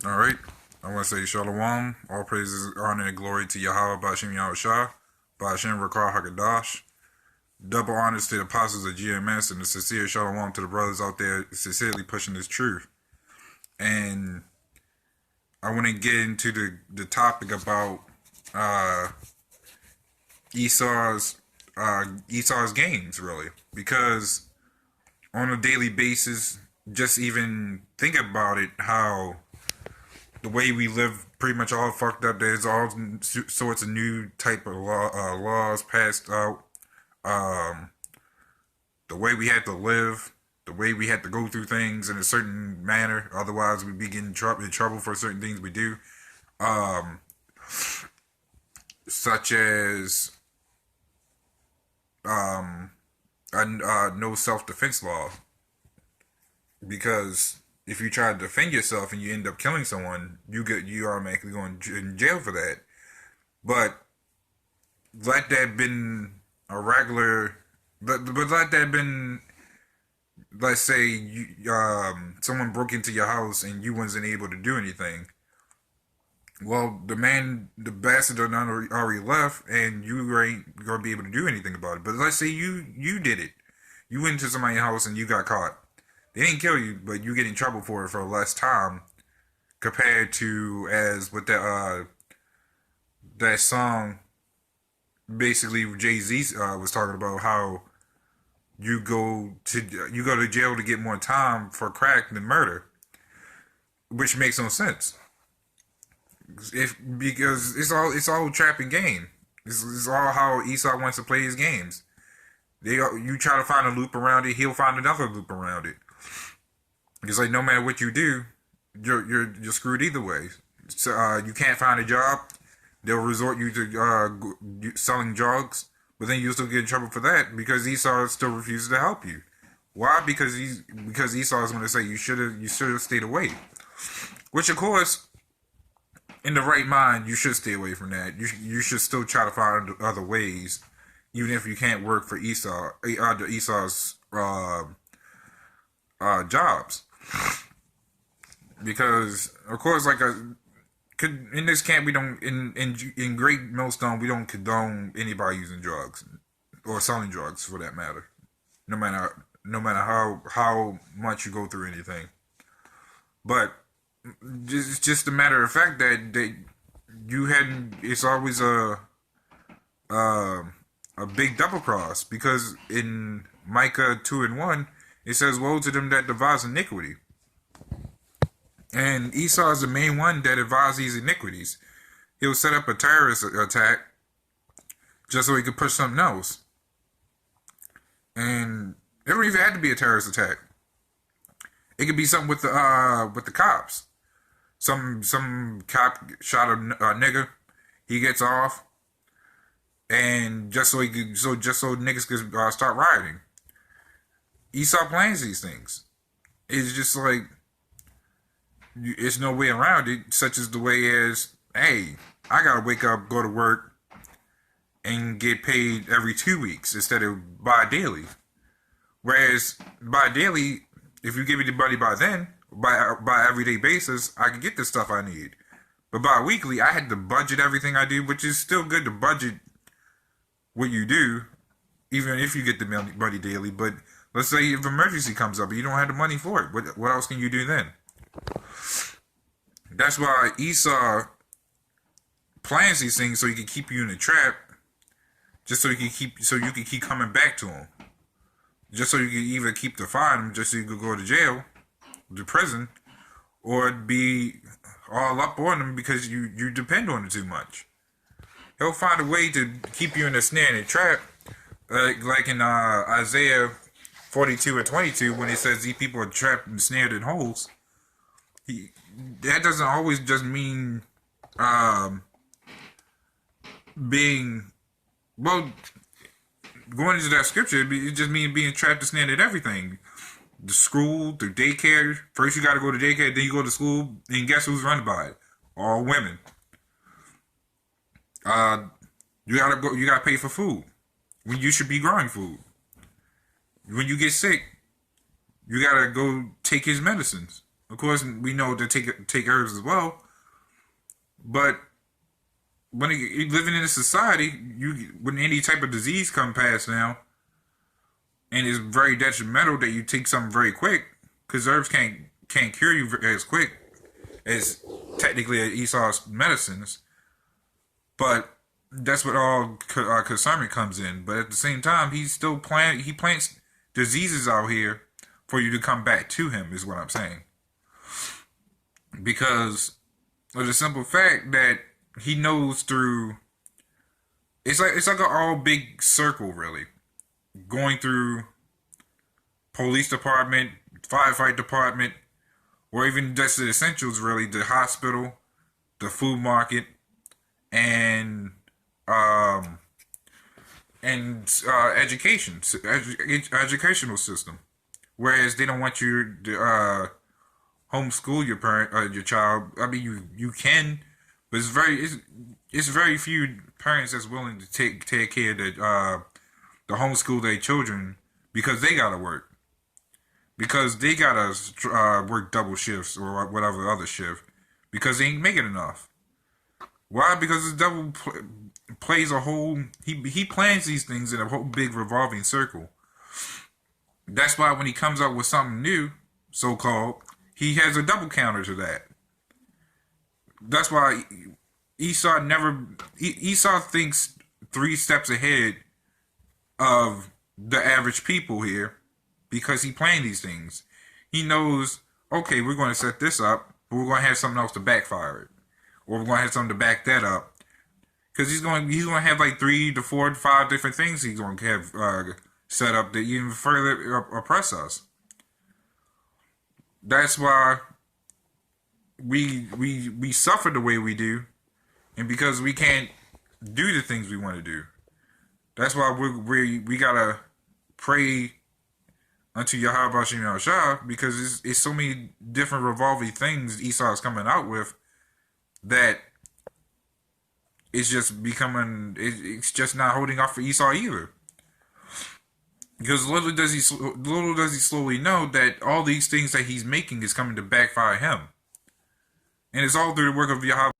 All right. I want to say Shalom. All praises, honor, and glory to Yahweh Bashim Yahushua, Bashim Rakar Hakadash. Double honors to the apostles of GMS and the sincere Shalom to the brothers out there sincerely pushing this truth. And I want to get into the topic about Esau's Esau's games, really, because on a daily basis, just even think about it, how the way we live pretty much all fucked up. There's all sorts of new type of laws passed out. Um, the way we had to live, the way we had to go through things in a certain manner. Otherwise, we'd be getting in trouble for certain things we do. Um, Such as no self-defense law. Because if you try to defend yourself and you end up killing someone, you automatically go in jail for that. But let that been a regular, but let that been, let's say someone broke into your house and you wasn't able to do anything. Well, the bastard already left, and you ain't gonna be able to do anything about it. But let's say you did it. You went into somebody's house and you got caught. They didn't kill you, but you get in trouble for it for less time compared to as what that song basically Jay-Z was talking about, how you go to jail to get more time for crack than murder, which makes no sense. Because it's all trap and game. It's all how Esau wants to play his games. You try to find a loop around it, he'll find another loop around it. It's like no matter what you do, you're screwed either way. So you can't find a job, they'll resort you to selling drugs, but then you'll still get in trouble for that because Esau still refuses to help you. Why? Because Esau is going to say you should have stayed away. Which of course, in the right mind, you should stay away from that. You should still try to find other ways, even if you can't work for Esau's jobs. Because of course, in this camp, we don't in Great Millstone, we don't condone anybody using drugs or selling drugs for that matter. No matter how much you go through anything, but it's just a matter of fact that it's always a big double cross, because in Micah 2:1 it says, "Woe to them that devise iniquity." And Esau is the main one that advises these iniquities. He'll set up a terrorist attack just so he could push something else. And it don't even have to be a terrorist attack. It could be something with the cops. Some cop shot a nigger. He gets off, and just so niggas could start rioting. Esau plans these things. It's just like, it's no way around it, such as the way as, hey, I gotta wake up, go to work, and get paid every 2 weeks instead of bi-daily. Whereas bi-daily, if you give me the money by everyday basis, I can get the stuff I need. But bi-weekly, I had to budget everything I do, which is still good to budget what you do, even if you get the money daily. But let's say if an emergency comes up and you don't have the money for it, what else can you do then? That's why Esau plans these things, so he can keep you in a trap, just so you can keep coming back to him, just so you can either keep defying him, just so you could go to jail, to prison, or be all up on him because you depend on it too much. He'll find a way to keep you in a snare and a trap, like in Isaiah 42:22, when it says these people are trapped and snared in holes. That doesn't always just mean being, well, going into that scripture, it just means being trapped and snared at everything. The school, the daycare. First you gotta go to daycare, then you go to school, and guess who's run by it? All women. You gotta pay for food when you should be growing food. When you get sick, you gotta go take his medicines. Of course, we know to take herbs as well. But when you're living in a society, when any type of disease come past now, and it's very detrimental that you take something very quick, because herbs can't cure you as quick as technically Esau's medicines. But that's what all concernment comes in. But at the same time, he plants diseases out here for you to come back to him. Is what I'm saying. Because of the simple fact that he knows through. It's like an all big circle, really, going through police department, firefight department, or even just the essentials, really, the hospital, the food market, and um, education, educational system. Whereas they don't want you to homeschool your child. I mean, you can, but it's very few parents that's willing to take care of the homeschool their children because they gotta work, because they gotta work double shifts or whatever other shift because they ain't making enough. Why? Because the devil plays a whole. He plans these things in a whole big revolving circle. That's why when he comes up with something new, so called, he has a double counter to that. That's why Esau thinks 3 steps ahead of the average people here because he planned these things. He knows, okay, we're going to set this up, but we're going to have something else to backfire it, or we're going to have something to back that up. Because he's going to have like 3 to 4 to 5 different things he's going to have set up to even further oppress us. That's why we suffer the way we do, and because we can't do the things we want to do. That's why we gotta pray unto Yahweh Bashim Yahushua, because it's so many different revolving things Esau is coming out with that it's just becoming it's just not holding off for Esau either. Because little does he slowly know that all these things that he's making is coming to backfire him, and it's all through the work of Yahweh.